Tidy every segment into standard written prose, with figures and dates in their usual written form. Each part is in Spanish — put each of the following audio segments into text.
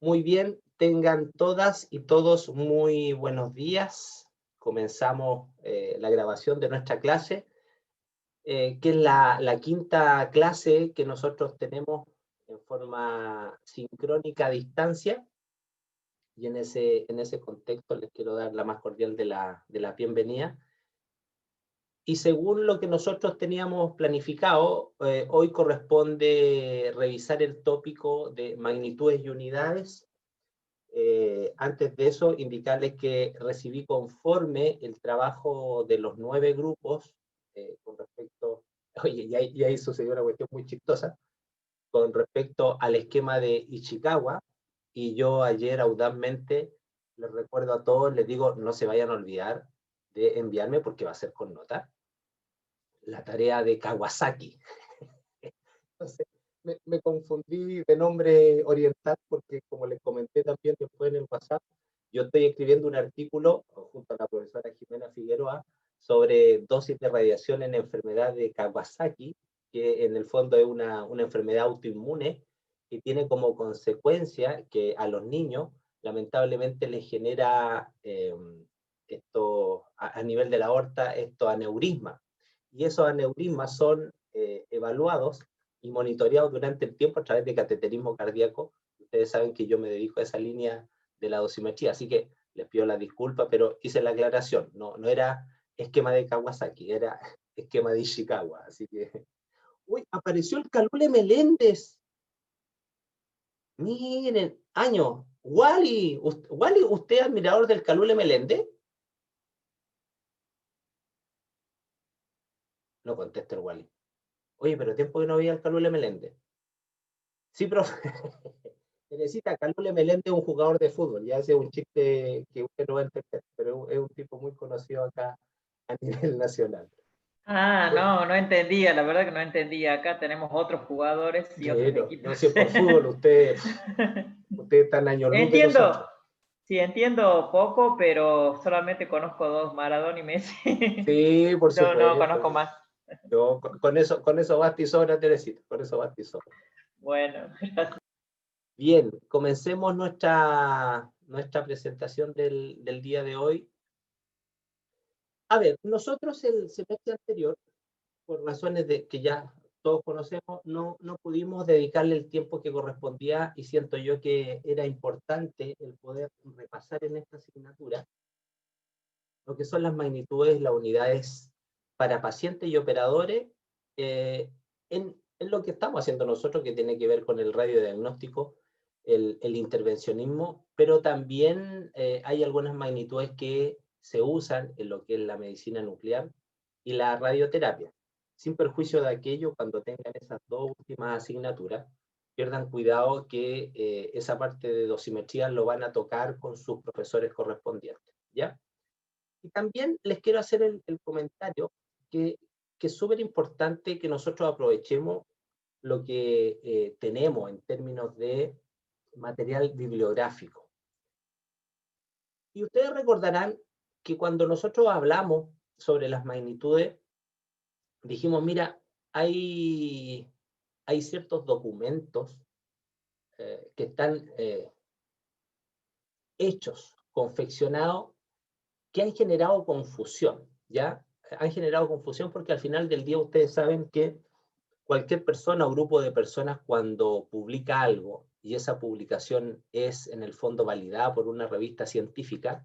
Muy bien, tengan todas y todos muy buenos días. Comenzamos la grabación de nuestra clase, que es la quinta clase que nosotros tenemos en forma sincrónica a distancia. Y en ese contexto les quiero dar la más cordial de la bienvenida. Y según lo que nosotros teníamos planificado, hoy corresponde revisar el tópico de magnitudes y unidades. Antes de eso, indicarles que recibí conforme el trabajo de los 9 grupos con respecto, oye, y ahí sucedió una cuestión muy chistosa, con respecto al esquema de Ichikawa, y yo ayer audazmente les recuerdo a todos, les digo, no se vayan a olvidar de enviarme, porque va a ser con nota, la tarea de Kawasaki. Entonces, me confundí de nombre oriental porque, como les comenté también después en el WhatsApp, yo estoy escribiendo un artículo junto a la profesora Jimena Figueroa sobre dosis de radiación en enfermedad de Kawasaki, que en el fondo es una enfermedad autoinmune que tiene como consecuencia que a los niños lamentablemente les genera esto a nivel de la aorta, estos aneurismas. Y esos aneurismas son evaluados y monitoreados durante el tiempo a través de cateterismo cardíaco. Ustedes saben que yo me dedico a esa línea de la dosimetría, así que les pido la disculpa, pero hice la aclaración. No era esquema de Kawasaki, era esquema de Ishikawa. Así que, uy, apareció el Calule Meléndez. Miren, año. Wally, Wally, ¿usted es admirador del Calule Meléndez? No contesta el Wally. Oye, pero tiempo que no veía al Calule Meléndez. Sí, profe. Necesita Calule Meléndez, un jugador de fútbol. Ya hace un chiste que usted no va a entender, pero es un tipo muy conocido acá a nivel nacional. Ah, Bueno, no entendía, la verdad que no entendía. Acá tenemos otros jugadores y otros no equipos. sé, por fútbol, usted está en año luz de Entiendo, nosotros. sí, entiendo poco, pero solamente conozco dos, Maradona y Messi. Sí, por No supuesto. conozco más. Yo, con eso basta y sobra, Teresita, con eso basta y sobra. Bueno, Bien, comencemos nuestra presentación del día de hoy. A ver, nosotros el semestre anterior, por razones que ya todos conocemos, no pudimos dedicarle el tiempo que correspondía, y siento yo que era importante el poder repasar en esta asignatura lo que son las magnitudes, las unidades para pacientes y operadores, en lo que estamos haciendo nosotros, que tiene que ver con el radiodiagnóstico, el intervencionismo, pero también hay algunas magnitudes que se usan en lo que es la medicina nuclear y la radioterapia. Sin perjuicio de aquello, cuando tengan esas dos últimas asignaturas, pierdan cuidado que esa parte de dosimetría lo van a tocar con sus profesores correspondientes, ¿ya? Y también les quiero hacer el comentario que es súper importante que nosotros aprovechemos lo que tenemos en términos de material bibliográfico. Y ustedes recordarán que cuando nosotros hablamos sobre las magnitudes, dijimos, mira, hay ciertos documentos que están hechos, confeccionados, que han generado confusión, ¿ya? Han generado confusión porque al final del día ustedes saben que cualquier persona o grupo de personas, cuando publica algo y esa publicación es en el fondo validada por una revista científica,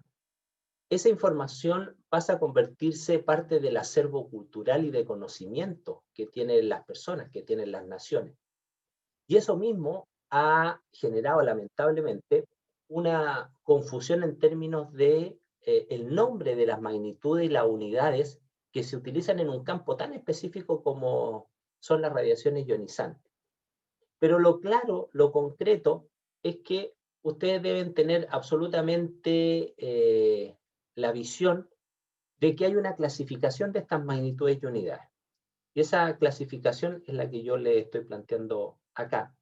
esa información pasa a convertirse parte del acervo cultural y de conocimiento que tienen las personas, que tienen las naciones. Y eso mismo ha generado lamentablemente una confusión en términos de el nombre de las magnitudes y las unidades que se utilizan en un campo tan específico como son las radiaciones ionizantes. Pero lo claro, lo concreto, es que ustedes deben tener absolutamente la visión de que hay una clasificación de estas magnitudes y unidades. Y esa clasificación es la que yo le estoy planteando acá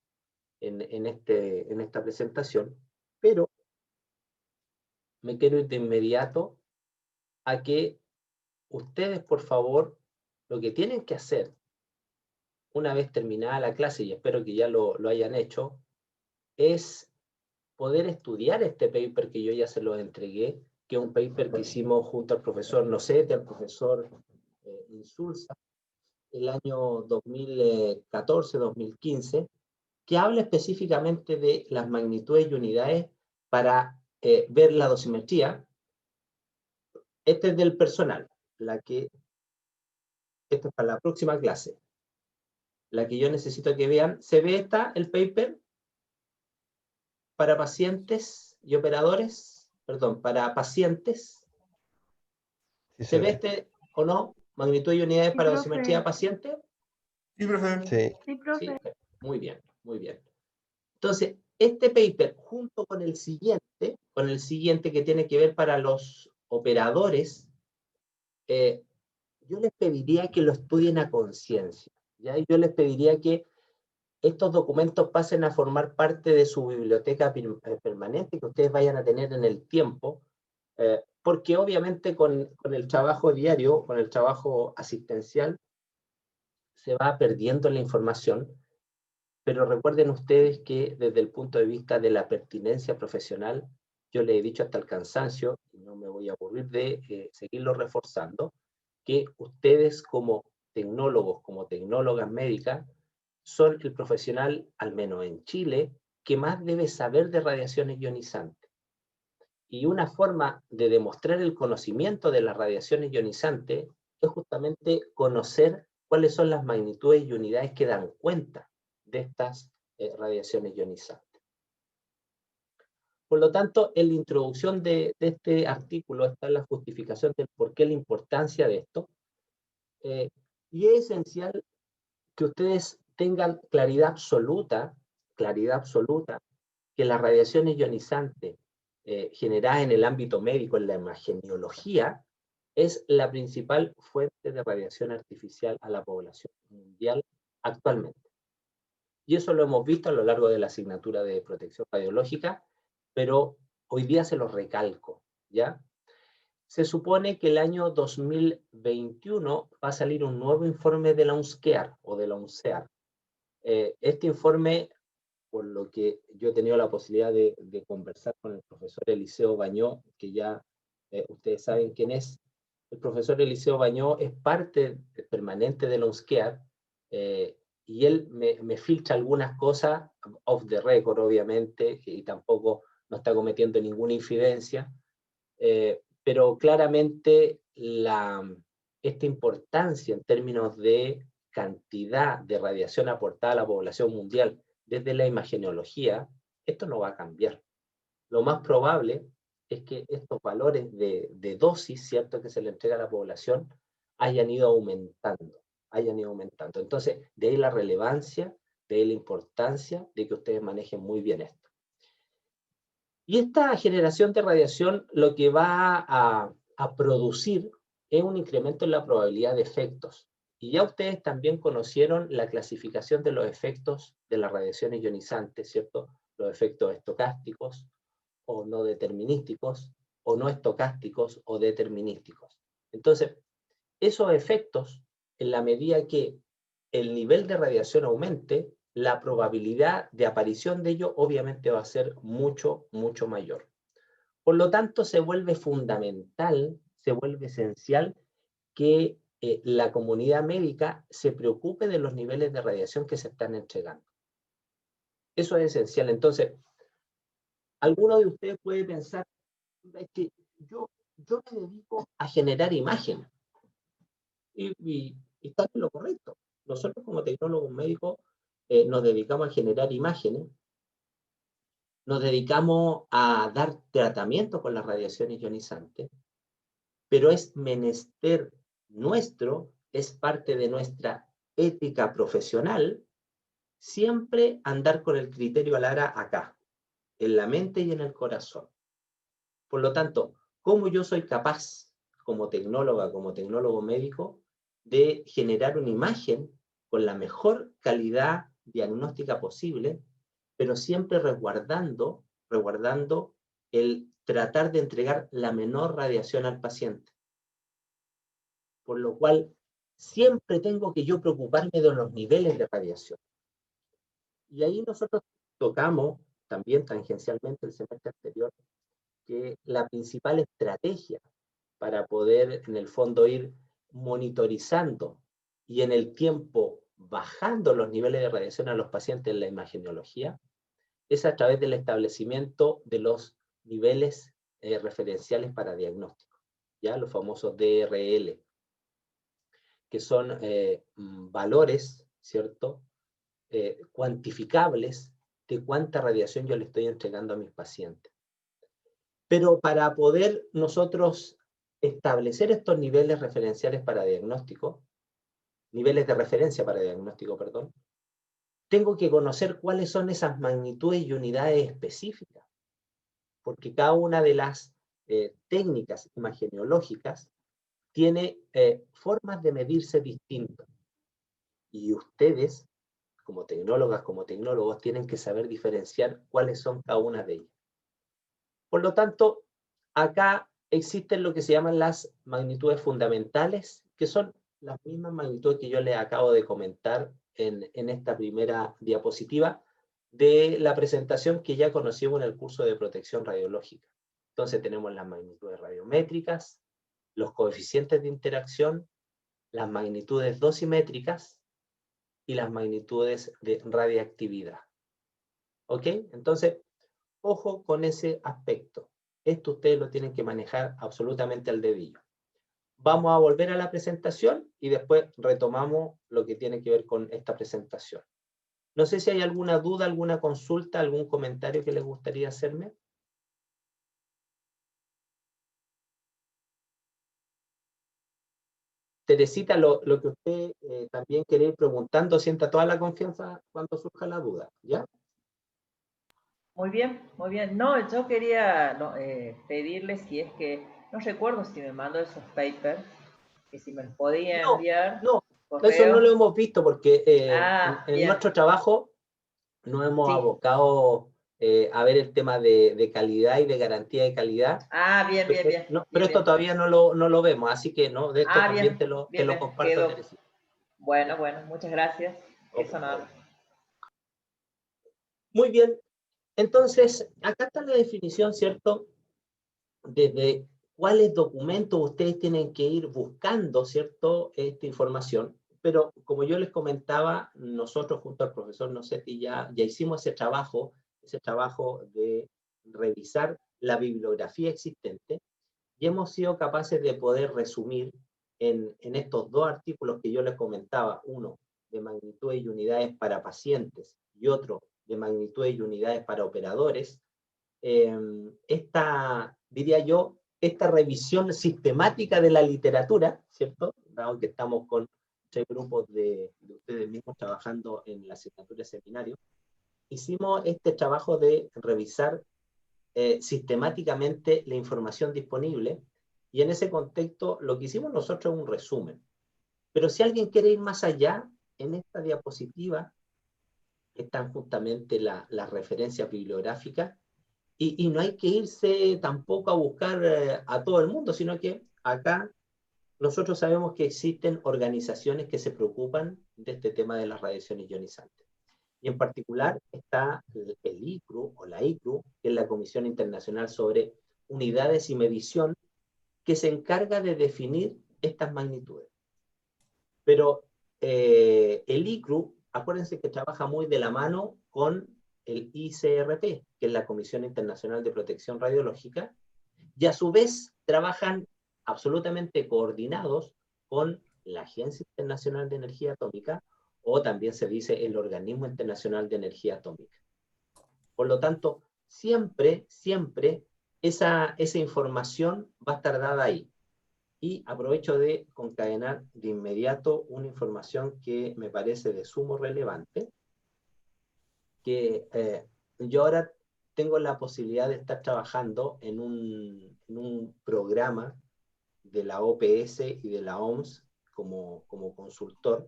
en esta presentación, pero me quiero ir de inmediato a que ustedes, por favor, lo que tienen que hacer una vez terminada la clase, y espero que ya lo hayan hecho, es poder estudiar este paper que yo ya se lo entregué, que es un paper que hicimos junto al profesor Nocete, al profesor Insulza, el año 2014-2015, que habla específicamente de las magnitudes y unidades para ver la dosimetría. Este es del personal, esta es para la próxima clase, la que yo necesito que vean. ¿Se ve el paper? Para pacientes y operadores, perdón, para pacientes. Sí ¿Se ve o no? Magnitud y unidades Sí, para profe. dosimetría paciente. Sí, profe. Sí. Sí, profe. Sí, muy bien, muy bien. Entonces, este paper, junto con el siguiente que tiene que ver para los operadores, yo les pediría que lo estudien a conciencia. ¿Ya? Y yo les pediría que estos documentos pasen a formar parte de su biblioteca permanente que ustedes vayan a tener en el tiempo, porque obviamente con el trabajo diario, con el trabajo asistencial, se va perdiendo la información, pero recuerden ustedes que desde el punto de vista de la pertinencia profesional, yo les he dicho hasta el cansancio, y no me voy a aburrir de seguirlo reforzando, que ustedes como tecnólogos, como tecnólogas médicas, son el profesional, al menos en Chile, que más debe saber de radiaciones ionizantes. Y una forma de demostrar el conocimiento de las radiaciones ionizantes es justamente conocer cuáles son las magnitudes y unidades que dan cuenta de estas radiaciones ionizantes. Por lo tanto, en la introducción de este artículo está la justificación del por qué la importancia de esto. Y es esencial que ustedes tengan claridad absoluta, que las radiaciones ionizantes generadas en el ámbito médico, en la imagenología, es la principal fuente de radiación artificial a la población mundial actualmente. Y eso lo hemos visto a lo largo de la asignatura de protección radiológica, pero hoy día se lo recalco, ¿ya? Se supone que el año 2021 va a salir un nuevo informe de la UNSCEAR o de la UNCEAR. Este informe, por lo que yo he tenido la posibilidad de conversar con el profesor Eliseo Bañó, que ya ustedes saben quién es. El profesor Eliseo Bañó es parte permanente de la UNSCEAR, y él me filtra algunas cosas, off the record obviamente, y tampoco no está cometiendo ninguna infidencia, pero claramente esta importancia en términos de cantidad de radiación aportada a la población mundial desde la imagenología, esto no va a cambiar. Lo más probable es que estos valores de dosis, ¿cierto?, que se le entrega a la población, hayan ido aumentando. Entonces, de ahí la relevancia, de ahí la importancia de que ustedes manejen muy bien esto. Y esta generación de radiación lo que va a producir es un incremento en la probabilidad de efectos. Y ya ustedes también conocieron la clasificación de los efectos de las radiaciones ionizantes, ¿cierto? Los efectos estocásticos o no determinísticos, o no estocásticos o determinísticos. Entonces, esos efectos, en la medida que el nivel de radiación aumente, la probabilidad de aparición de ello obviamente va a ser mucho, mucho mayor. Por lo tanto, se vuelve fundamental, se vuelve esencial que la comunidad médica se preocupe de los niveles de radiación que se están entregando. Eso es esencial. Entonces, alguno de ustedes puede pensar, es que yo me dedico a generar imágenes. Y está en lo correcto. Nosotros como tecnólogos médicos nos dedicamos a generar imágenes, nos dedicamos a dar tratamiento con las radiaciones ionizantes, pero es menester nuestro, es parte de nuestra ética profesional, siempre andar con el criterio a la hora acá, en la mente y en el corazón. Por lo tanto, ¿cómo yo soy capaz, como tecnóloga, como tecnólogo médico, de generar una imagen con la mejor calidad diagnóstica posible, pero siempre resguardando el tratar de entregar la menor radiación al paciente? Por lo cual, siempre tengo que yo preocuparme de los niveles de radiación. Y ahí nosotros tocamos también tangencialmente el semestre anterior, que la principal estrategia para poder en el fondo ir monitorizando y en el tiempo bajando los niveles de radiación a los pacientes en la imagenología es a través del establecimiento de los niveles referenciales para diagnóstico, ¿ya? Los famosos DRL, que son valores, ¿cierto? Cuantificables de cuánta radiación yo le estoy entregando a mis pacientes. Pero para poder nosotros establecer estos niveles referenciales para diagnóstico, niveles de referencia para diagnóstico, perdón, tengo que conocer cuáles son esas magnitudes y unidades específicas, porque cada una de las técnicas imageneológicas tiene formas de medirse distintas. Y ustedes, como tecnólogas, como tecnólogos, tienen que saber diferenciar cuáles son cada una de ellas. Por lo tanto, acá existen lo que se llaman las magnitudes fundamentales, que son las mismas magnitudes que yo les acabo de comentar en esta primera diapositiva de la presentación que ya conocimos en el curso de protección radiológica. Entonces tenemos las magnitudes radiométricas, los coeficientes de interacción, las magnitudes dosimétricas y las magnitudes de radiactividad. ¿Ok? Entonces, ojo con ese aspecto. Esto ustedes lo tienen que manejar absolutamente al dedillo. Vamos a volver a la presentación y después retomamos lo que tiene que ver con esta presentación. No sé si hay alguna duda, alguna consulta, algún comentario que les gustaría hacerme. Teresita, lo que usted también quiere ir preguntando, sienta toda la confianza cuando surja la duda, ¿ya? Muy bien, muy bien. No, yo quería pedirle si es que, no recuerdo si me mandó esos papers, que si me los podía No, enviar no, eso no correo. lo hemos visto porque en Bien, nuestro trabajo nos hemos sí. abocado a ver el tema de calidad y de garantía de calidad. Bien, bien, bien, No, pero bien, esto bien. todavía no lo vemos, así que no, de esto también Bien, te bien, lo bien, comparto, quedó. Teresita. Bueno, bueno, muchas gracias. Oh, Eso por nada favor. más. Muy bien, entonces, acá está la definición, ¿cierto? Desde cuáles documentos ustedes tienen que ir buscando, ¿cierto? Esta información. Pero como yo les comentaba, nosotros junto al profesor Nocetti ya hicimos ese trabajo de revisar la bibliografía existente y hemos sido capaces de poder resumir en estos dos artículos que yo les comentaba, uno de magnitudes y unidades para pacientes y otro de magnitudes y unidades para operadores, diría yo, esta revisión sistemática de la literatura, ¿cierto? Dado que estamos con 3 grupos de ustedes mismos trabajando en la asignatura de seminario, hicimos este trabajo de revisar sistemáticamente la información disponible y en ese contexto lo que hicimos nosotros es un resumen. Pero si alguien quiere ir más allá, en esta diapositiva están justamente las referencias bibliográficas y no hay que irse tampoco a buscar a todo el mundo, sino que acá nosotros sabemos que existen organizaciones que se preocupan de este tema de las radiaciones ionizantes. Y en particular está el ICRU o la ICRU, que es la Comisión Internacional sobre Unidades y Medición, que se encarga de definir estas magnitudes. Pero el ICRU, acuérdense que trabaja muy de la mano con el ICRP, que es la Comisión Internacional de Protección Radiológica, y a su vez trabajan absolutamente coordinados con la Agencia Internacional de Energía Atómica, o también se dice el Organismo Internacional de Energía Atómica. Por lo tanto, siempre esa información va a estar dada ahí. Y aprovecho de concadenar de inmediato una información que me parece de sumo relevante, que yo ahora tengo la posibilidad de estar trabajando en un programa de la OPS y de la OMS como consultor.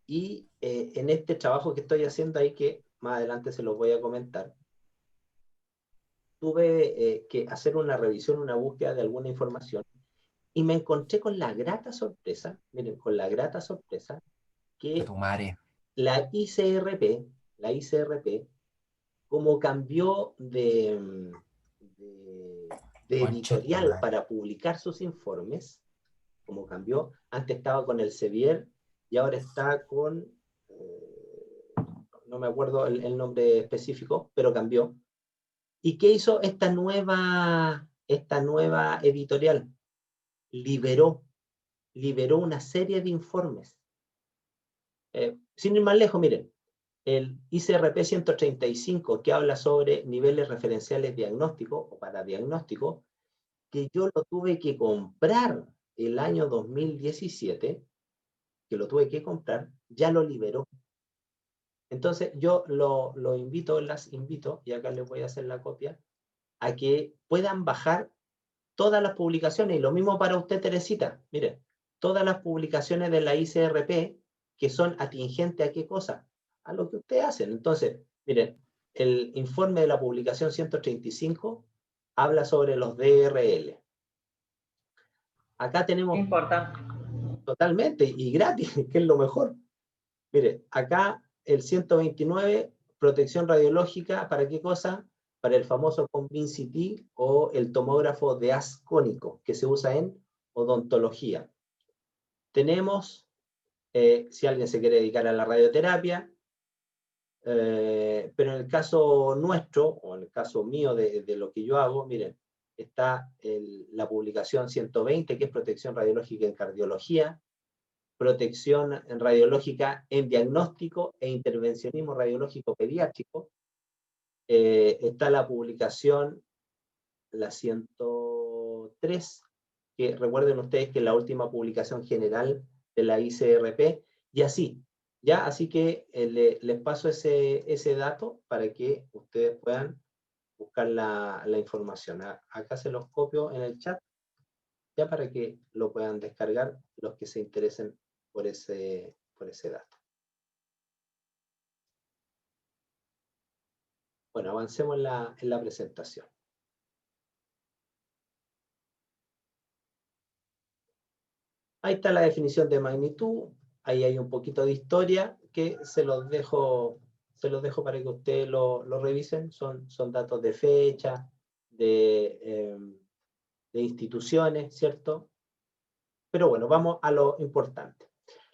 Y en este trabajo que estoy haciendo ahí, que más adelante se los voy a comentar, tuve que hacer una revisión, una búsqueda de alguna información, y me encontré con la grata sorpresa, miren, con la grata sorpresa, que la ICRP como cambió de editorial para publicar sus informes, como cambió, antes estaba con el Sevier y ahora está con, no me acuerdo el nombre específico, pero cambió. ¿Y qué hizo esta nueva editorial? Liberó una serie de informes. Sin ir más lejos, miren, el ICRP 135, que habla sobre niveles referenciales diagnósticos o para diagnóstico, que yo lo tuve que comprar el año 2017, que lo tuve que comprar, ya lo liberó. Entonces yo lo invito, las invito, y acá les voy a hacer la copia, a que puedan bajar todas las publicaciones, y lo mismo para usted, Teresita, mire, todas las publicaciones de la ICRP que son atingentes a qué cosa, a lo que ustedes hacen. Entonces, miren, el informe de la publicación 135 habla sobre los DRL. Acá tenemos... Importante. Totalmente, y gratis, que es lo mejor. Mire, acá el 129, protección radiológica, ¿para qué cosa? Para el famoso ConvinCT o el tomógrafo de haz cónico, que se usa en odontología. Tenemos, si alguien se quiere dedicar a la radioterapia, pero en el caso nuestro, o en el caso mío de lo que yo hago, miren, está la publicación 120, que es protección radiológica en cardiología, protección radiológica en diagnóstico e intervencionismo radiológico pediátrico. Está la publicación, la 103, que recuerden ustedes que es la última publicación general de la ICRP, y así, ¿ya? Así que les paso ese dato para que ustedes puedan buscar la información. Acá se los copio en el chat, ya para que lo puedan descargar los que se interesen por ese dato. Bueno, avancemos en la presentación. Ahí está la definición de magnitud. Ahí hay un poquito de historia que se los dejo para que ustedes lo revisen. Son datos de fecha, de instituciones, ¿cierto? Pero bueno, vamos a lo importante.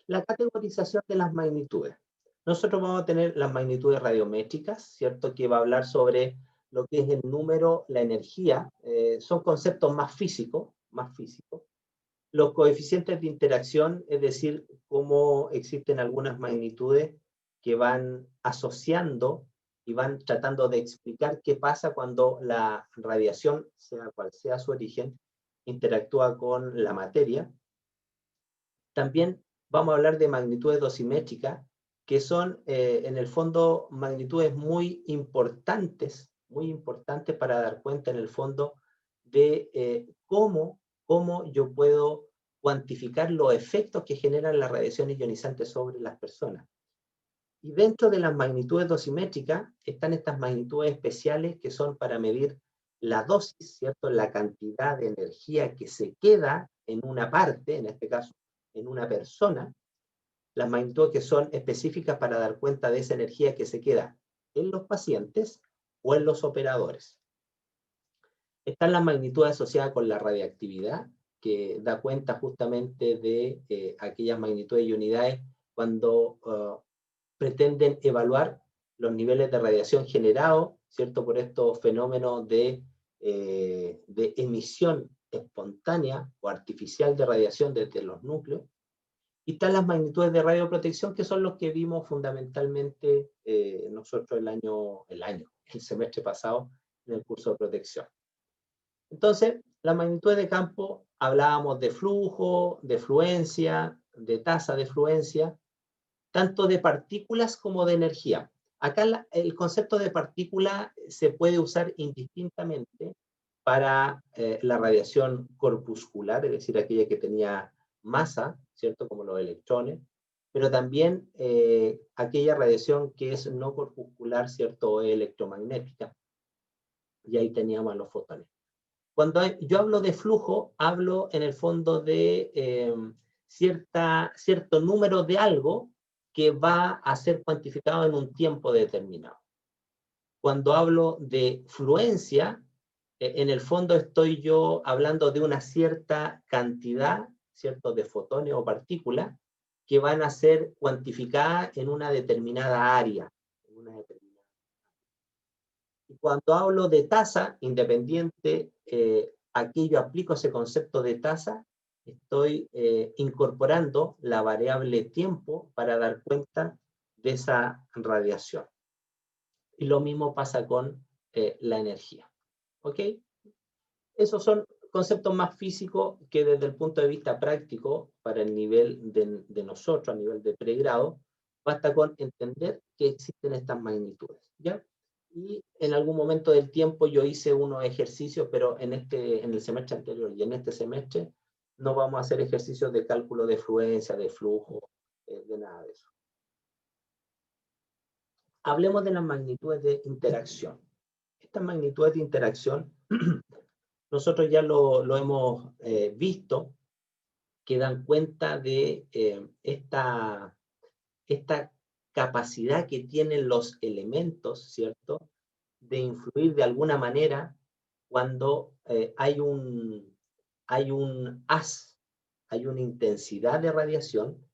La categorización de las magnitudes. Nosotros vamos a tener las magnitudes radiométricas, ¿cierto? Que va a hablar sobre lo que es el número, la energía. Son conceptos más físicos. Los coeficientes de interacción, es decir, cómo existen algunas magnitudes que van asociando y van tratando de explicar qué pasa cuando la radiación, sea cual sea su origen, interactúa con la materia. También vamos a hablar de magnitudes dosimétricas, que son, en el fondo, magnitudes muy importantes para dar cuenta, en el fondo, de cómo yo puedo cuantificar los efectos que generan las radiaciones ionizantes sobre las personas. Y dentro de las magnitudes dosimétricas están estas magnitudes especiales que son para medir la dosis, ¿cierto? La cantidad de energía que se queda en una parte, en este caso, en una persona. Las magnitudes que son específicas para dar cuenta de esa energía que se queda en los pacientes o en los operadores. Están las magnitudes asociadas con la radiactividad, que da cuenta justamente de aquellas magnitudes y unidades cuando pretenden evaluar los niveles de radiación generados, ¿cierto? Por estos fenómenos de emisión espontánea o artificial de radiación desde los núcleos. Y están las magnitudes de radioprotección, que son los que vimos fundamentalmente nosotros el semestre pasado en el curso de protección. Entonces, la magnitud de campo, hablábamos de flujo, de fluencia, de tasa de fluencia, tanto de partículas como de energía. Acá el concepto de partícula se puede usar indistintamente para la radiación corpuscular, es decir, aquella que tenía masa, ¿cierto? Como los electrones, pero también aquella radiación que es no corpuscular, ¿cierto? O electromagnética. Y ahí teníamos los fotones. Cuando yo hablo de flujo, hablo en el fondo de cierto número de algo que va a ser cuantificado en un tiempo determinado. cuando hablo de fluencia, en el fondo estoy yo hablando de una cierta cantidad, ¿cierto?, de fotones o partículas que van a ser cuantificadas en una determinada área. Y cuando hablo de tasa, independiente a qué yo aplico ese concepto de tasa, estoy incorporando la variable tiempo para dar cuenta de esa radiación. Y lo mismo pasa con la energía. ¿Ok? Esos son conceptos más físicos que desde el punto de vista práctico, para el nivel de nosotros, a nivel de pregrado, basta con entender que existen estas magnitudes, ¿ya? Y en algún momento del tiempo yo hice unos ejercicios, pero en el semestre anterior y en este semestre no vamos a hacer ejercicios de cálculo de fluencia, de flujo, de nada de eso. Hablemos de las magnitudes de interacción. Estas magnitudes de interacción, nosotros ya lo hemos visto, que dan cuenta de esta capacidad que tienen los elementos, ¿cierto?, de influir de alguna manera cuando hay un haz, hay una intensidad de radiación,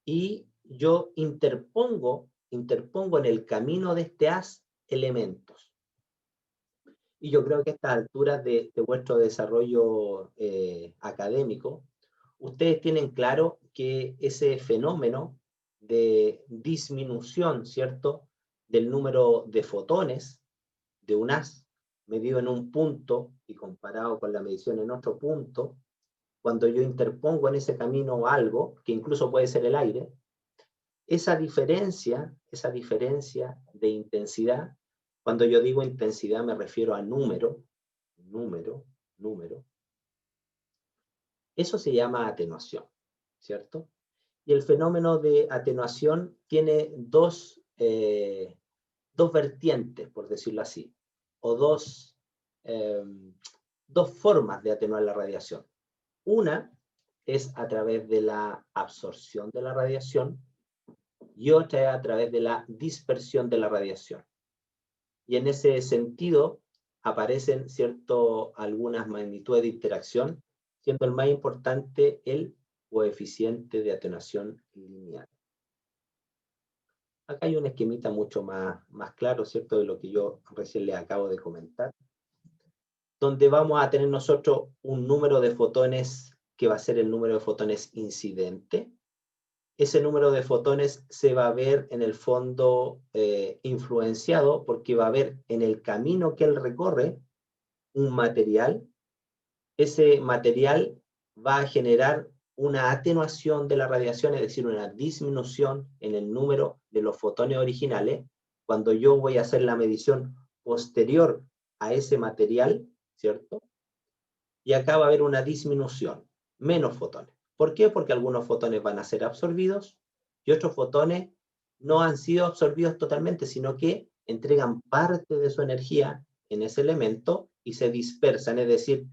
y yo interpongo en el camino de este haz elementos. Y yo creo que a estas alturas de vuestro desarrollo académico, ustedes tienen claro que ese fenómeno de disminución, ¿cierto?, del número de fotones de un haz medido en un punto y comparado con la medición en otro punto, cuando yo interpongo en ese camino algo, que incluso puede ser el aire, esa diferencia de intensidad, cuando yo digo intensidad me refiero a número, eso se llama atenuación, ¿cierto? Y el fenómeno de atenuación tiene dos vertientes, por decirlo así, o dos formas de atenuar la radiación. Una es a través de la absorción de la radiación y otra es a través de la dispersión de la radiación. Y en ese sentido aparecen, ¿cierto?, algunas magnitudes de interacción, siendo el más importante el coeficiente de atenuación lineal. Acá hay un esquemita mucho más claro, ¿cierto?, de lo que yo recién les acabo de comentar, donde vamos a tener nosotros un número de fotones que va a ser el número de fotones incidente. Ese número de fotones se va a ver en el fondo influenciado porque va a haber en el camino que él recorre un material. Ese material va a generar una atenuación de la radiación, es decir, una disminución en el número de los fotones originales. Cuando yo voy a hacer la medición posterior a ese material, ¿cierto? Y acá va a haber una disminución, menos fotones. ¿Por qué? Porque algunos fotones van a ser absorbidos y otros fotones no han sido absorbidos totalmente, sino que entregan parte de su energía en ese elemento y se dispersan, es decir,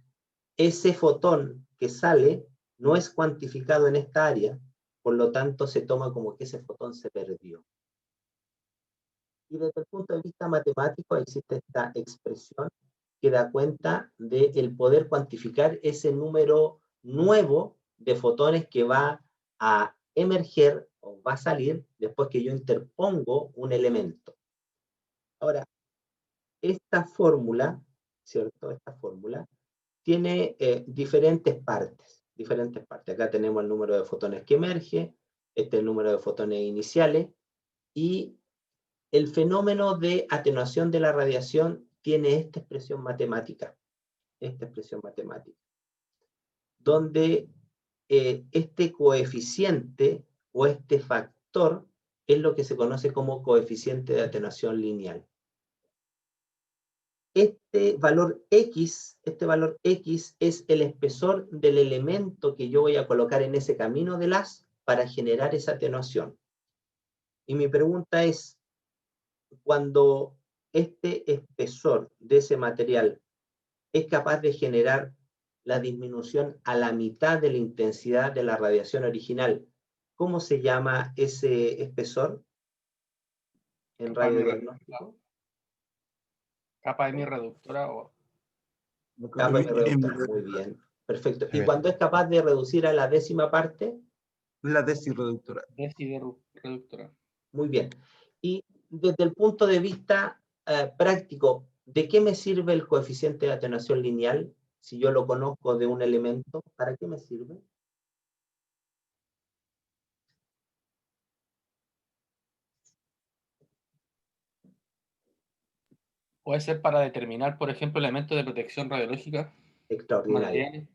ese fotón que sale no es cuantificado en esta área, por lo tanto se toma como que ese fotón se perdió. Y desde el punto de vista matemático existe esta expresión que da cuenta del poder cuantificar ese número nuevo de fotones que va a emerger o va a salir después que yo interpongo un elemento. Ahora, esta fórmula, ¿cierto? Esta fórmula tiene diferentes partes. Acá tenemos el número de fotones que emerge, este es el número de fotones iniciales, y el fenómeno de atenuación de la radiación tiene esta expresión matemática, donde este coeficiente o este factor es lo que se conoce como coeficiente de atenuación lineal. Este valor X es el espesor del elemento que yo voy a colocar en ese camino del haz para generar esa atenuación. Y mi pregunta es, cuando este espesor de ese material es capaz de generar la disminución a la mitad de la intensidad de la radiación original, ¿cómo se llama ese espesor en radiodiagnóstico? Capa hemi-reductora o Capa En hemi-reductora, muy bien. Perfecto. ¿Y Bien. cuando es capaz de reducir a la décima parte? la desirreductora. desi-reductora. Muy bien. Y desde el punto de vista práctico, ¿de qué me sirve el coeficiente de atenuación lineal? Si yo lo conozco de un elemento, ¿para qué me sirve? Puede ser para determinar, por ejemplo, elementos de protección radiológica, Extraordinario. materiales.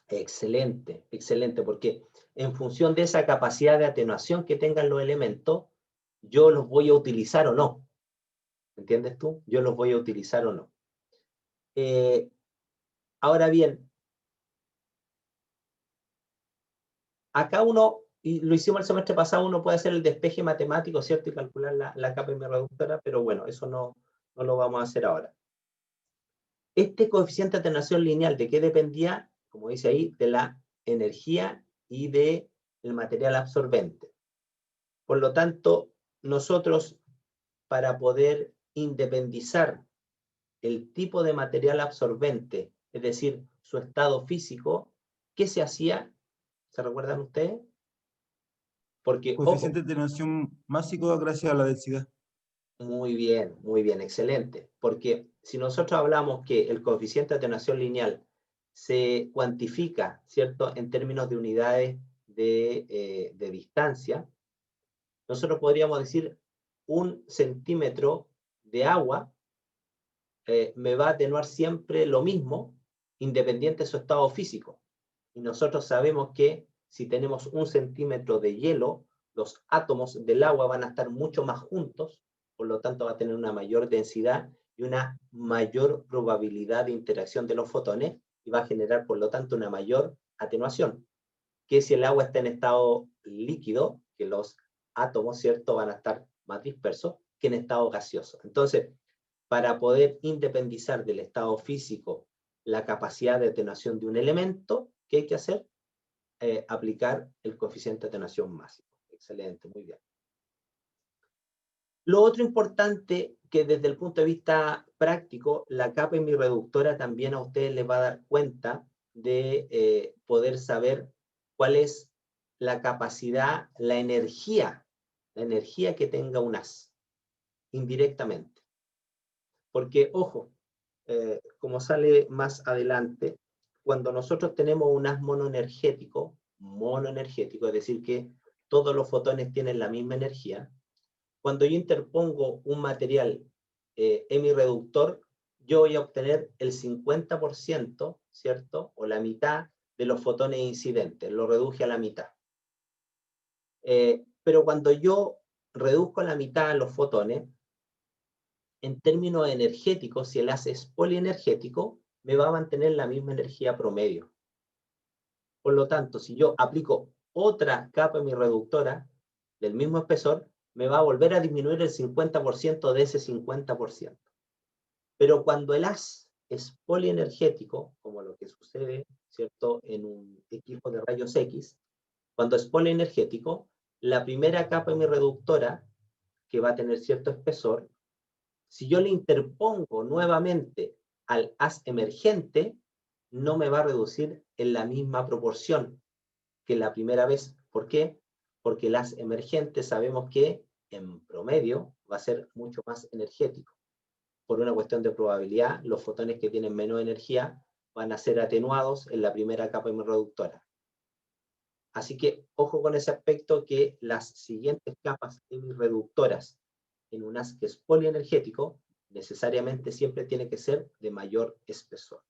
Excelente, excelente, porque en función de esa capacidad de atenuación que tengan los elementos, yo los voy a utilizar o no. ¿Entiendes tú? Yo los voy a utilizar o no. Ahora bien, acá uno, y lo hicimos el semestre pasado, uno puede hacer el despeje matemático, ¿cierto? Y calcular la capa hemi-reductora, pero bueno, eso no lo vamos a hacer ahora. Este coeficiente de atenuación lineal, ¿de qué dependía? Como dice ahí, de la energía y del material absorbente. Por lo tanto, nosotros, para poder independizar el tipo de material absorbente, es decir, su estado físico, ¿qué se hacía? ¿Se recuerdan ustedes? Porque, ojo, Coeficiente de atenuación másico gracias a la densidad. muy bien, excelente. Porque si nosotros hablamos que el coeficiente de atenuación lineal se cuantifica, ¿cierto?, en términos de unidades de distancia, nosotros podríamos decir 1 centímetro de agua me va a atenuar siempre lo mismo, independiente de su estado físico. Y nosotros sabemos que si tenemos 1 centímetro de hielo, los átomos del agua van a estar mucho más juntos, por lo tanto va a tener una mayor densidad y una mayor probabilidad de interacción de los fotones y va a generar, por lo tanto, una mayor atenuación. Que si el agua está en estado líquido, que los átomos, ¿cierto?, van a estar más dispersos que en estado gaseoso. Entonces, para poder independizar del estado físico la capacidad de atenuación de un elemento, ¿qué hay que hacer? Aplicar el coeficiente de atenuación máximo. Excelente, muy bien. Lo otro importante que desde el punto de vista práctico, la capa hemi-reductora también a ustedes les va a dar cuenta de poder saber cuál es la capacidad, la energía que tenga un haz, indirectamente. Porque, ojo, como sale más adelante, cuando nosotros tenemos un haz monoenergético, es decir, que todos los fotones tienen la misma energía, cuando yo interpongo un material hemi-reductor, yo voy a obtener el 50%, ¿cierto? O la mitad de los fotones incidentes, lo reduje a la mitad. Pero cuando yo reduzco a la mitad los fotones, en términos energéticos, si el haz es polienergético, me va a mantener la misma energía promedio. Por lo tanto, si yo aplico otra capa hemi-reductora del mismo espesor, me va a volver a disminuir el 50% de ese 50%. Pero cuando el haz es polienergético, como lo que sucede, ¿cierto?, en un equipo de rayos X, cuando es polienergético, la primera capa hemi-reductora, que va a tener cierto espesor, si yo le interpongo nuevamente al haz emergente, no me va a reducir en la misma proporción que la primera vez. ¿Por qué? Porque el haz emergente sabemos que en promedio va a ser mucho más energético. Por una cuestión de probabilidad, los fotones que tienen menos energía van a ser atenuados en la primera capa hemi-reductora. Así que ojo con ese aspecto, que las siguientes capas hemi-reductoras en un haz que es polienergético, necesariamente siempre tiene que ser de mayor espesor.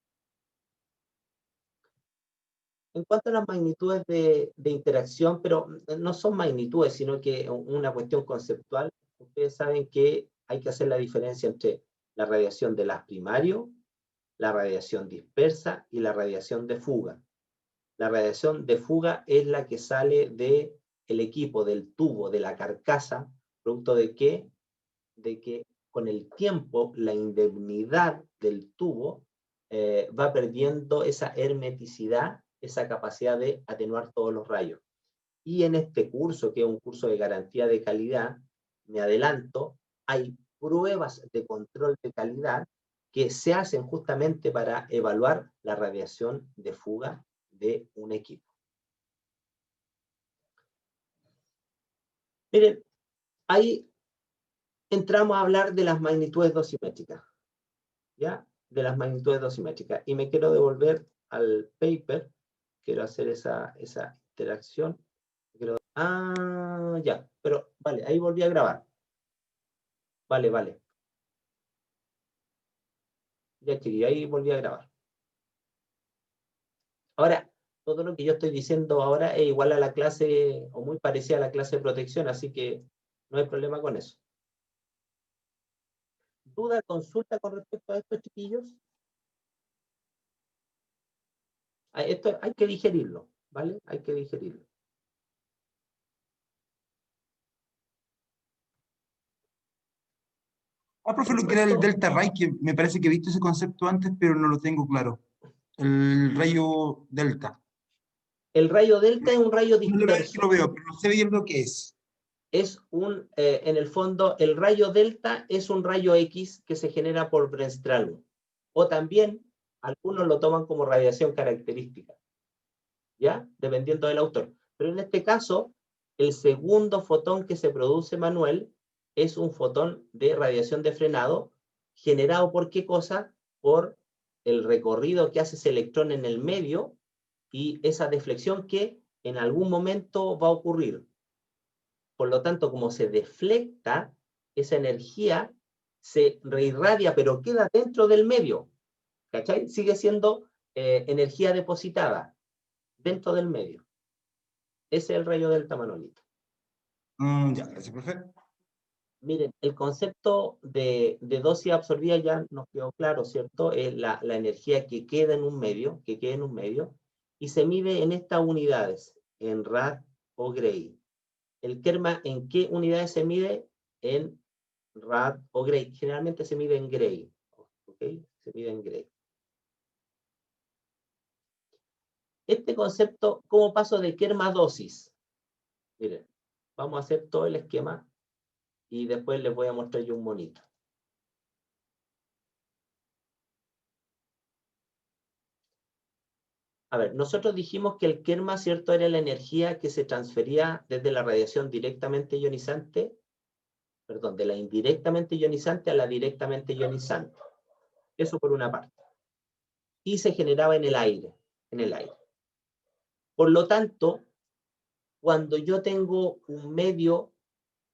En cuanto a las magnitudes de interacción, pero no son magnitudes, sino que una cuestión conceptual, ustedes saben que hay que hacer la diferencia entre la radiación del haz primario, la radiación dispersa y la radiación de fuga. La radiación de fuga es la que sale del equipo, del tubo, de la carcasa, producto de que con el tiempo la indemnidad del tubo va perdiendo esa hermeticidad, esa capacidad de atenuar todos los rayos. Y en este curso, que es un curso de garantía de calidad, me adelanto, hay pruebas de control de calidad que se hacen justamente para evaluar la radiación de fuga de un equipo. Miren, ahí entramos a hablar de las magnitudes dosimétricas, ¿ya? De las magnitudes dosimétricas. Y me quiero devolver al paper, quiero hacer esa interacción. Ya, pero vale, ahí volví a grabar. Vale. Ya, chiquillos, ahí volví a grabar. Ahora, todo lo que yo estoy diciendo ahora es igual a la clase, o muy parecida a la clase de protección, así que no hay problema con eso. ¿Duda, consulta con respecto a estos, chiquillos? Esto hay que digerirlo, ¿vale? Hay que digerirlo. Profe, lo que era el delta ray, que me parece que he visto ese concepto antes, pero no lo tengo claro. El rayo delta. El rayo delta es un rayo No lo veo, que lo disperso. veo, pero no sé bien lo que es. Es en el fondo, el rayo delta es un rayo X que se genera por Bremsstrahlung. O también, algunos lo toman como radiación característica, ¿ya? Dependiendo del autor. Pero en este caso, el segundo fotón que se produce, Manuel, es un fotón de radiación de frenado, generado por ¿qué cosa? Por el recorrido que hace ese electrón en el medio y esa deflexión que en algún momento va a ocurrir. Por lo tanto, como se deflecta, esa energía se reirradia, pero queda dentro del medio. ¿Cachai? Sigue siendo energía depositada dentro del medio. Ese es el rayo delta, Manolito. Ya, gracias, profe. Miren, el concepto de dosis absorbida ya nos quedó claro, ¿cierto? Es la energía que queda en un medio, y se mide en estas unidades, en rad o Gray. El Kerma, ¿en qué unidades se mide? En rad o Gray. Generalmente se mide en Gray, ¿ok? Se mide en Gray. Este concepto, ¿cómo paso de Kerma a dosis? Miren, vamos a hacer todo el esquema y después les voy a mostrar yo un monito. A ver, nosotros dijimos que el Kerma, ¿cierto?, era la energía que se transfería desde la radiación directamente ionizante, perdón, de la indirectamente ionizante a la directamente ionizante. Eso por una parte. Y se generaba en el aire, Por lo tanto, cuando yo tengo un medio,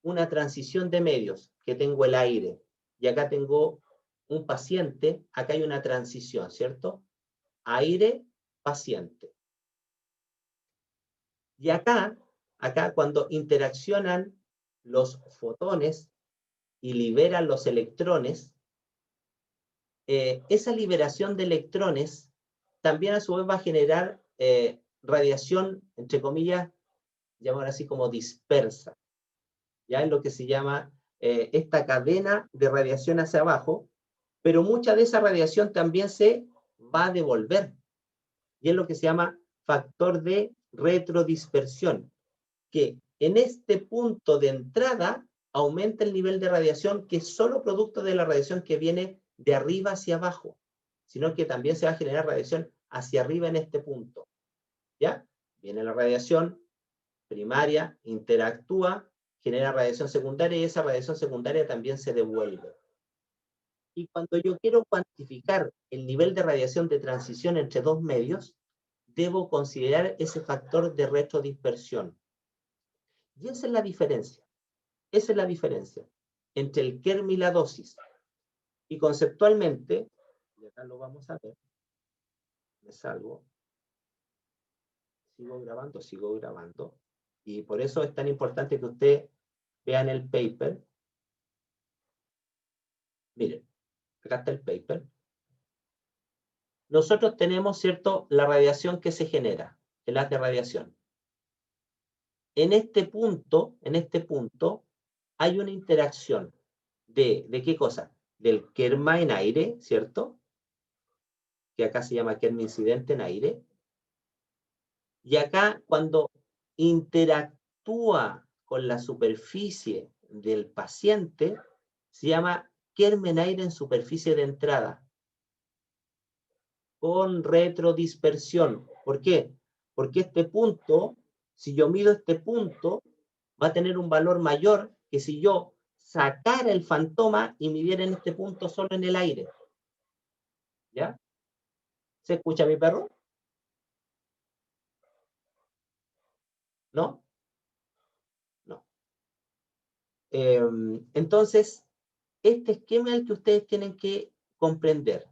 una transición de medios, que tengo el aire, y acá tengo un paciente, acá hay una transición, ¿cierto? Aire, paciente. Y acá cuando interaccionan los fotones y liberan los electrones, esa liberación de electrones también a su vez va a generar radiación, entre comillas, llamar así como dispersa. Ya es lo que se llama esta cadena de radiación hacia abajo, pero mucha de esa radiación también se va a devolver. Y es lo que se llama factor de retrodispersión, que en este punto de entrada aumenta el nivel de radiación, que es solo producto de la radiación que viene de arriba hacia abajo, sino que también se va a generar radiación hacia arriba en este punto. ¿Ya? Viene la radiación primaria, interactúa, genera radiación secundaria y esa radiación secundaria también se devuelve. Y cuando yo quiero cuantificar el nivel de radiación de transición entre dos medios, debo considerar ese factor de retrodispersión. Y esa es la diferencia. Esa es la diferencia entre el Kerm y la dosis. Y conceptualmente, y acá lo vamos a ver, me salgo, sigo grabando, y por eso es tan importante que ustedes vean el paper. Miren, acá está el paper. Nosotros tenemos, ¿cierto?, la radiación que se genera, el haz de radiación. En este punto, hay una interacción ¿de qué cosa? Del Kerma en aire, ¿cierto? Que acá se llama Kerma incidente en aire. Y acá, cuando interactúa con la superficie del paciente, se llama Kerma en aire en superficie de entrada. con retrodispersión. ¿Por qué? Porque este punto, si yo mido este punto, va a tener un valor mayor que si yo sacara el fantoma y midiera en este punto solo en el aire. ¿Ya? ¿Se escucha mi perro? ¿No? No. Entonces, este esquema es el que ustedes tienen que comprender.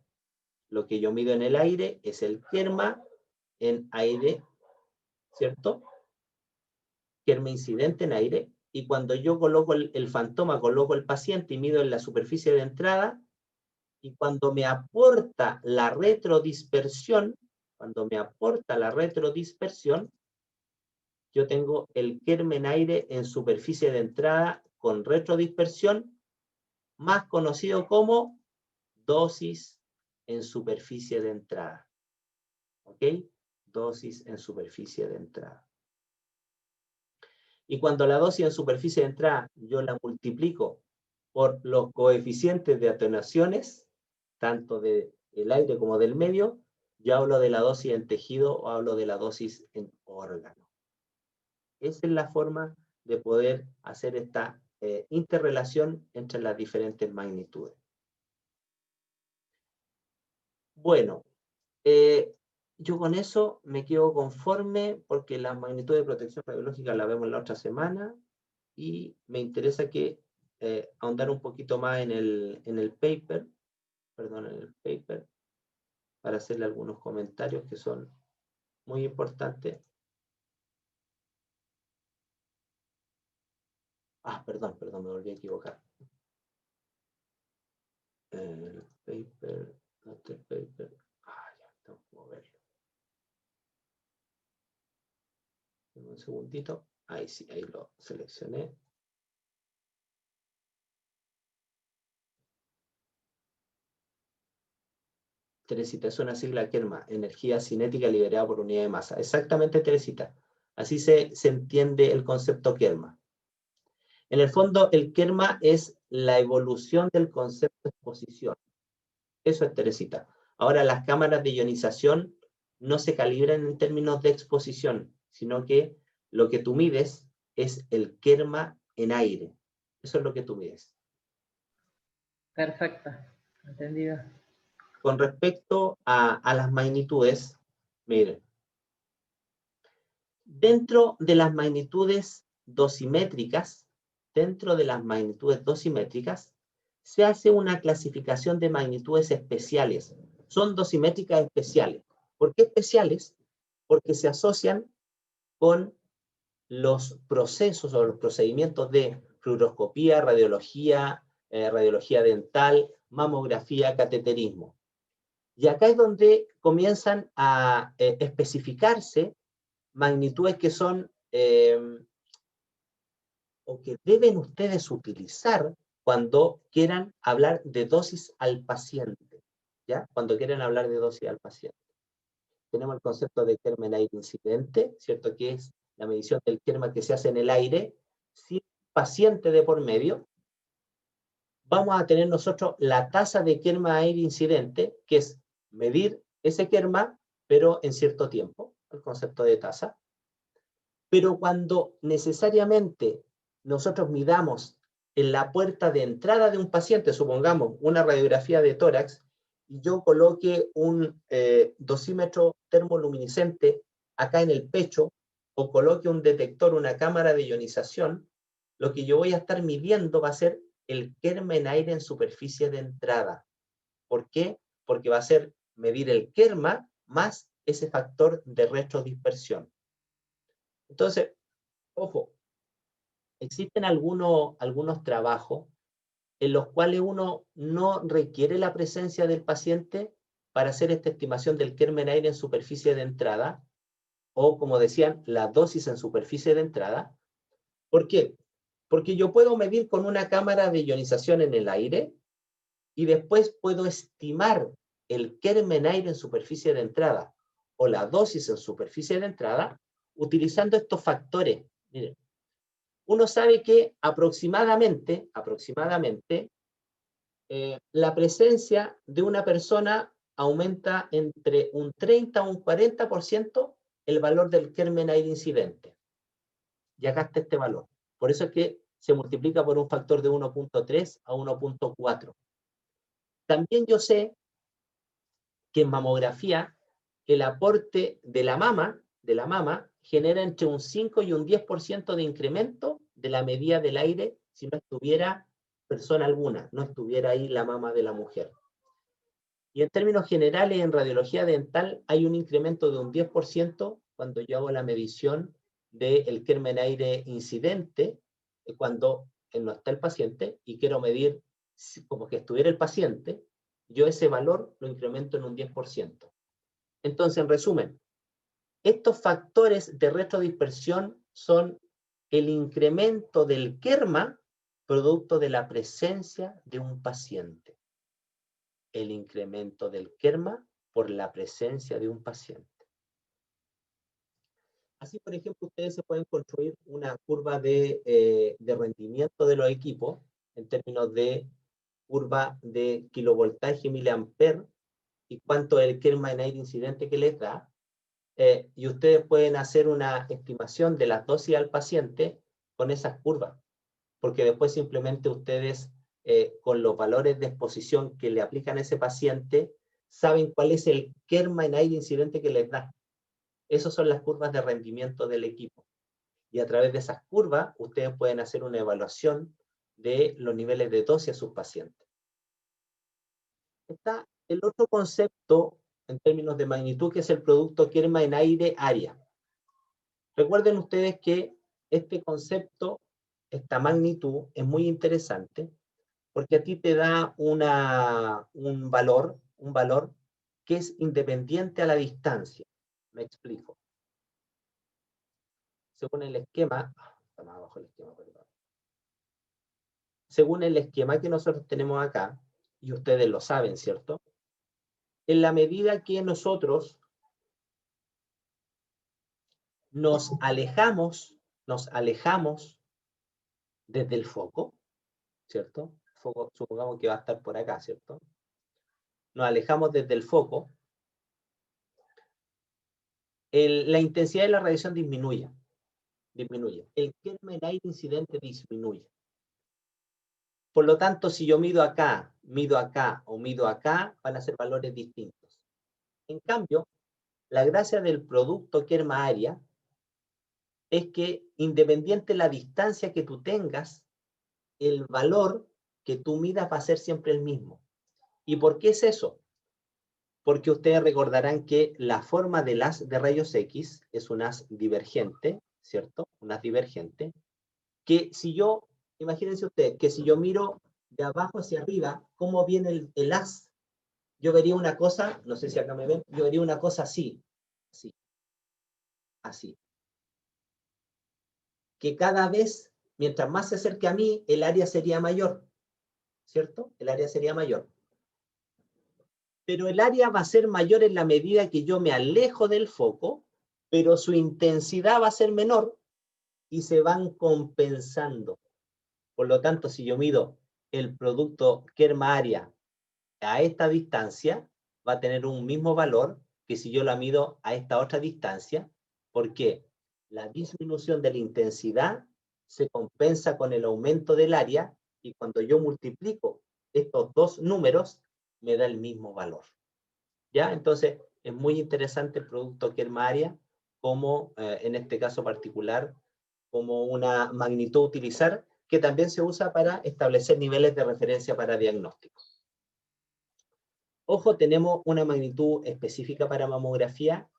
Lo que yo mido en el aire es el kerma en aire, ¿cierto? Kerma incidente en aire. Y cuando yo coloco el fantoma, coloco el paciente y mido en la superficie de entrada, y cuando me aporta la retrodispersión, yo tengo el kerma en aire en superficie de entrada con retrodispersión, más conocido como dosis en superficie de entrada. ¿Ok? Dosis en superficie de entrada. Y cuando la dosis en superficie de entrada yo la multiplico por los coeficientes de atenuaciones, tanto del aire como del medio, yo hablo de la dosis en tejido o hablo de la dosis en órgano. Esa es la forma de poder hacer esta interrelación entre las diferentes magnitudes. Bueno, yo con eso me quedo conforme porque la magnitud de protección radiológica la vemos la otra semana y me interesa que ahondar un poquito más en el paper, para hacerle algunos comentarios que son muy importantes. Perdón, me volví a equivocar. El paper, ya, tengo que moverlo. Un segundito. Ahí sí, ahí lo seleccioné. Teresita, es una sigla kerma, energía cinética liberada por unidad de masa. Exactamente, Teresita. Así se entiende el concepto kerma. En el fondo, el kerma es la evolución del concepto de exposición. Eso es, Teresita. Ahora, las cámaras de ionización no se calibran en términos de exposición, sino que lo que tú mides es el kerma en aire. Eso es lo que tú mides. Perfecto, entendido. Con respecto a las magnitudes, miren, dentro de las magnitudes dosimétricas, se hace una clasificación de magnitudes especiales. Son dosimétricas especiales. ¿Por qué especiales? Porque se asocian con los procesos o los procedimientos de fluoroscopía, radiología, radiología dental, mamografía, cateterismo. Y acá es donde comienzan a especificarse magnitudes que son o que deben ustedes utilizar cuando quieran hablar de dosis al paciente, ¿ya? Cuando quieran hablar de dosis al paciente. Tenemos el concepto de kerma en aire incidente, ¿cierto? Que es la medición del kerma que se hace en el aire sin paciente de por medio. Vamos a tener nosotros la tasa de kerma aire incidente, que es medir ese kerma, pero en cierto tiempo, el concepto de tasa. Pero cuando necesariamente nosotros midamos en la puerta de entrada de un paciente, supongamos una radiografía de tórax, y yo coloque un dosímetro termoluminiscente acá en el pecho, o coloque un detector, una cámara de ionización, lo que yo voy a estar midiendo va a ser el kerma en aire en superficie de entrada. ¿Por qué? Porque va a ser medir el kerma más ese factor de retrodispersión. Entonces, ojo, existen algunos trabajos en los cuales uno no requiere la presencia del paciente para hacer esta estimación del kerma en aire en superficie de entrada, o como decían, la dosis en superficie de entrada. ¿Por qué? Porque yo puedo medir con una cámara de ionización en el aire y después puedo estimar el kerma en aire en superficie de entrada o la dosis en superficie de entrada utilizando estos factores. Miren, uno sabe que aproximadamente la presencia de una persona aumenta entre un 30 a un 40% el valor del germen aire incidente. Y acá está este valor. Por eso es que se multiplica por un factor de 1.3 a 1.4. También yo sé que en mamografía el aporte de la mama genera entre un 5 y un 10% de incremento de la medida del aire si no estuviera persona alguna, no estuviera ahí la mama de la mujer. Y en términos generales, en radiología dental hay un incremento de un 10% cuando yo hago la medición del germen aire incidente, cuando no está el paciente y quiero medir como que estuviera el paciente, yo ese valor lo incremento en un 10%. Entonces, en resumen, estos factores de retrodispersión son el incremento del kerma producto de la presencia de un paciente. El incremento del kerma por la presencia de un paciente. Así, por ejemplo, ustedes se pueden construir una curva de rendimiento de los equipos en términos de curva de kilovoltaje miliamper y cuánto es el kerma en aire incidente que les da. Y ustedes pueden hacer una estimación de las dosis al paciente con esas curvas, porque después simplemente ustedes, con los valores de exposición que le aplican a ese paciente, saben cuál es el kerma en aire incidente que les da. Esas son las curvas de rendimiento del equipo. Y a través de esas curvas, ustedes pueden hacer una evaluación de los niveles de dosis a sus pacientes. Está el otro concepto en términos de magnitud, que es el producto kerma en aire área. Recuerden ustedes que este concepto, esta magnitud, es muy interesante porque a ti te da un valor que es independiente a la distancia. Me explico. Según el esquema, está más abajo el esquema, perdón. Según el esquema que nosotros tenemos acá, y ustedes lo saben, ¿cierto? En la medida que nosotros nos alejamos desde el foco, ¿cierto? El foco, supongamos que va a estar por acá, ¿cierto? Nos alejamos desde el foco, la intensidad de la radiación disminuye. El kerma en aire incidente disminuye. Por lo tanto, si yo mido acá o mido acá, van a ser valores distintos. En cambio, la gracia del producto kerma área es que, independiente de la distancia que tú tengas, el valor que tú midas va a ser siempre el mismo. ¿Y por qué es eso? Porque ustedes recordarán que la forma del haz de rayos X es un haz divergente, ¿cierto? Un haz divergente, que si yo, imagínense ustedes, que si yo miro de abajo hacia arriba, cómo viene el haz, yo vería una cosa, no sé si acá me ven, yo vería una cosa así, así. Que cada vez, mientras más se acerque a mí, el área sería mayor, ¿cierto? El área sería mayor. Pero el área va a ser mayor en la medida que yo me alejo del foco, pero su intensidad va a ser menor y se van compensando. Por lo tanto, si yo mido el producto kerma área a esta distancia, va a tener un mismo valor que si yo la mido a esta otra distancia, porque la disminución de la intensidad se compensa con el aumento del área y cuando yo multiplico estos dos números, me da el mismo valor. ¿Ya? Entonces, es muy interesante el producto kerma área como, en este caso particular, como una magnitud a utilizar, que también se usa para establecer niveles de referencia para diagnóstico. Ojo, tenemos una magnitud específica para mamografía,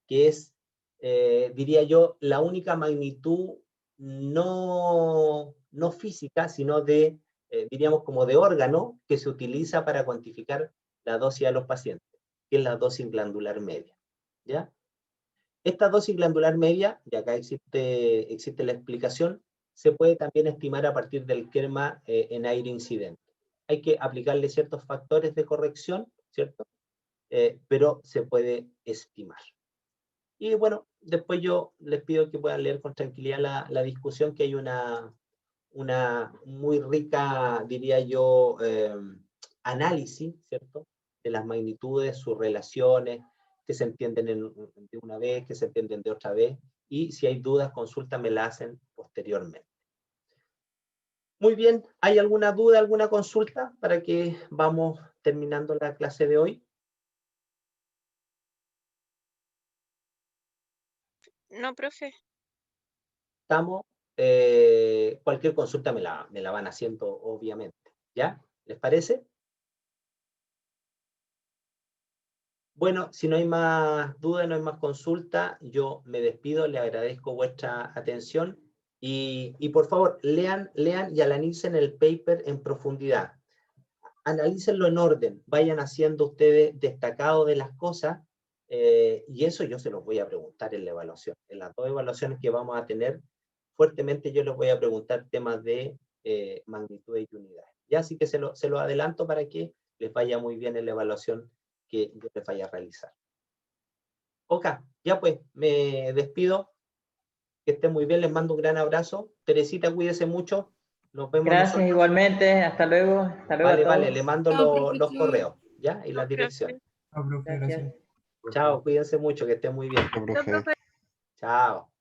que es, diría yo, la única magnitud no física, sino de, diríamos, como de órgano, que se utiliza para cuantificar la dosis a los pacientes, que es la dosis glandular media. ¿Ya? Esta dosis glandular media, y acá existe la explicación, se puede también estimar a partir del kerma en aire incidente. Hay que aplicarle ciertos factores de corrección, ¿cierto? Pero se puede estimar. Y bueno, después yo les pido que puedan leer con tranquilidad la discusión, que hay una muy rica, diría yo, análisis, ¿cierto? de las magnitudes, sus relaciones, que se entienden de una vez, que se entienden de otra vez, y si hay dudas, consulta, me la hacen posteriormente. Muy bien, ¿hay alguna duda, alguna consulta para que vamos terminando la clase de hoy? No, profe. Estamos, cualquier consulta me la van haciendo, obviamente. ¿Ya? ¿Les parece? Bueno, si no hay más dudas, no hay más consulta, yo me despido, le agradezco vuestra atención y por favor, lean y analicen el paper en profundidad. Analícenlo en orden, vayan haciendo ustedes destacado de las cosas y eso yo se los voy a preguntar en la evaluación. En las 2 evaluaciones que vamos a tener, fuertemente yo les voy a preguntar temas de magnitudes y unidades. Ya, así que se lo adelanto para que les vaya muy bien en la evaluación que yo les vaya a realizar. Ok, ya pues, me despido. Que estén muy bien, les mando un gran abrazo. Teresita, cuídese mucho. Nos vemos Gracias nosotros. igualmente, hasta luego a todos. Vale, le mando los profesor. correos, ¿ya? Y las No, profe. direcciones. Ah, profe, Gracias. gracias. Chao, cuídense mucho, que estén muy bien. No, profe. Chao.